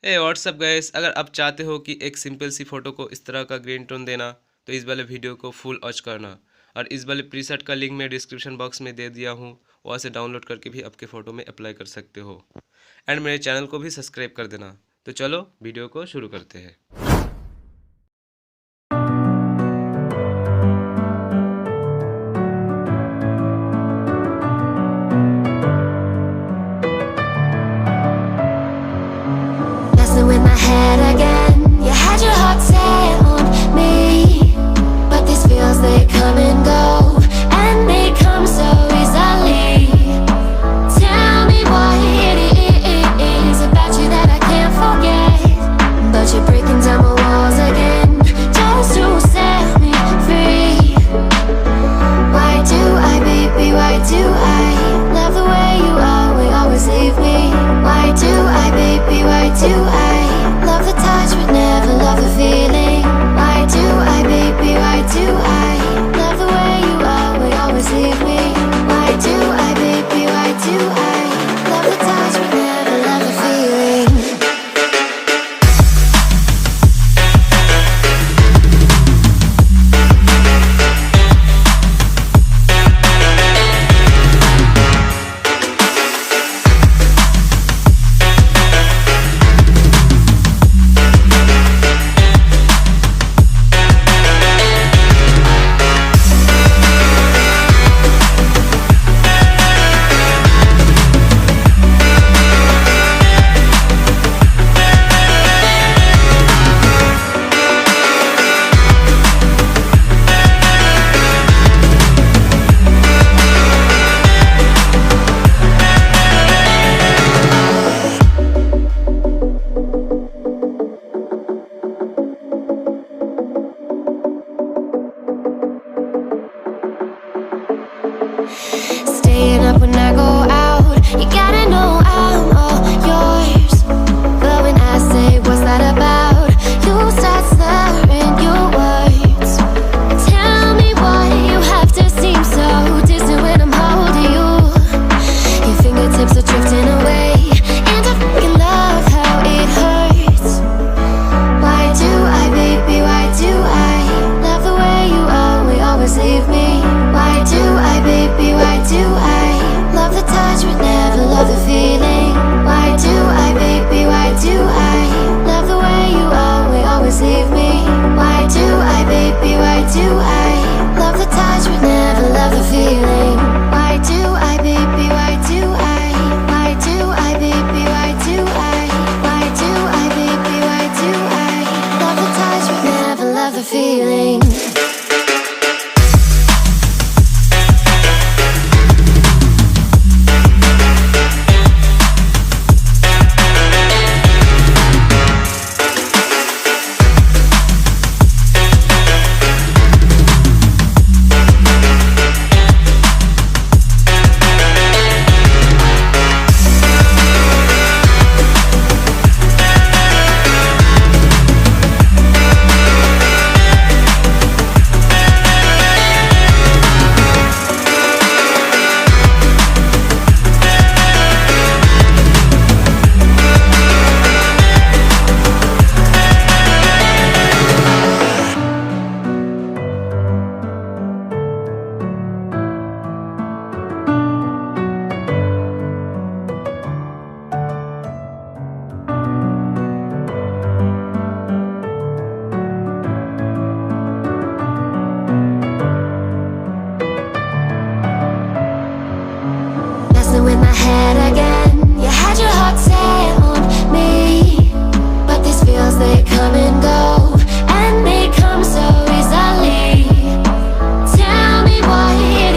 ए WhatsApp guys, अगर आप चाहते हो कि एक सिंपल सी फ़ोटो को इस तरह का ग्रीन टोन देना तो इस वाले वीडियो को फुल वॉच करना। और इस वाले प्रीसेट का लिंक मैं डिस्क्रिप्शन बॉक्स में दे दिया हूँ, वहाँ से डाउनलोड करके भी आपके फ़ोटो में अप्लाई कर सकते हो। एंड मेरे चैनल को भी सब्सक्राइब कर देना। तो चलो वीडियो को शुरू करते हैं। Messing with my head again. You had your heart set on me, but these feels, they come and go, and they come so easily. Tell me what it is about you that I can't forget, but you're breaking down my walls again, just to set me free. Why do I, baby, why do I love the way you always leave me? Why do I, baby, why do I love the touch but never love the feeling? Why do I, baby, why do I love the way you always leave me? Why do I, baby, why do I love the touch but never love the feeling? Staying up when I go out, you gotta know I'm all yours. But when I say what's that about, you start slurring your words. Tell me why you have to seem so distant when I'm holding you. Your fingertips are drifting away, and I fucking love how it hurts. Why do I, baby, why do I love the way you always leave me? Why do I, baby, why do I love the touch but never love the feeling? Why do I, baby, why do I love the way you always leave me? Why do I, baby, why do I love the touch but never love the feeling? Why do I, baby, why do I? Why do I, baby, why do I? Why do I, baby, why do I love the touch but never love the feeling? Messing with my head again. You had your heart set on me, but these feels, they come and go, and they come so easily. Tell me what it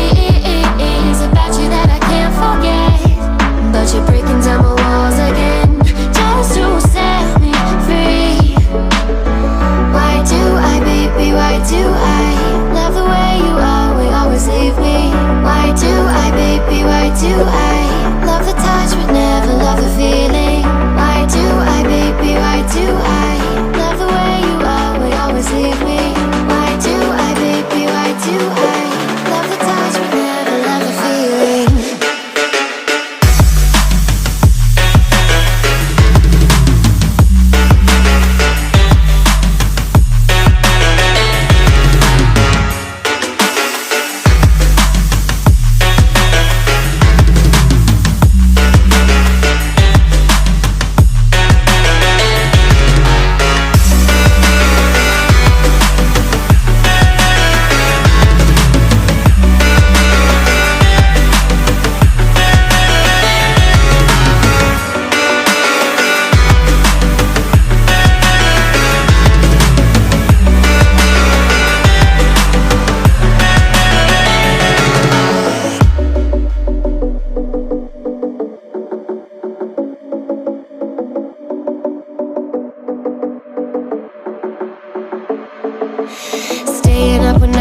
is about you that I can't forget, but you're breaking down my walls again, just to set me free. Why do I, baby, why do I love the way you always leave me? Why do I, baby, why do I love the touch but never love the feeling? Why do I, baby, why do I love the way you always leave me? Why do I, baby, why do I love the touch but never love the feeling? Staying up when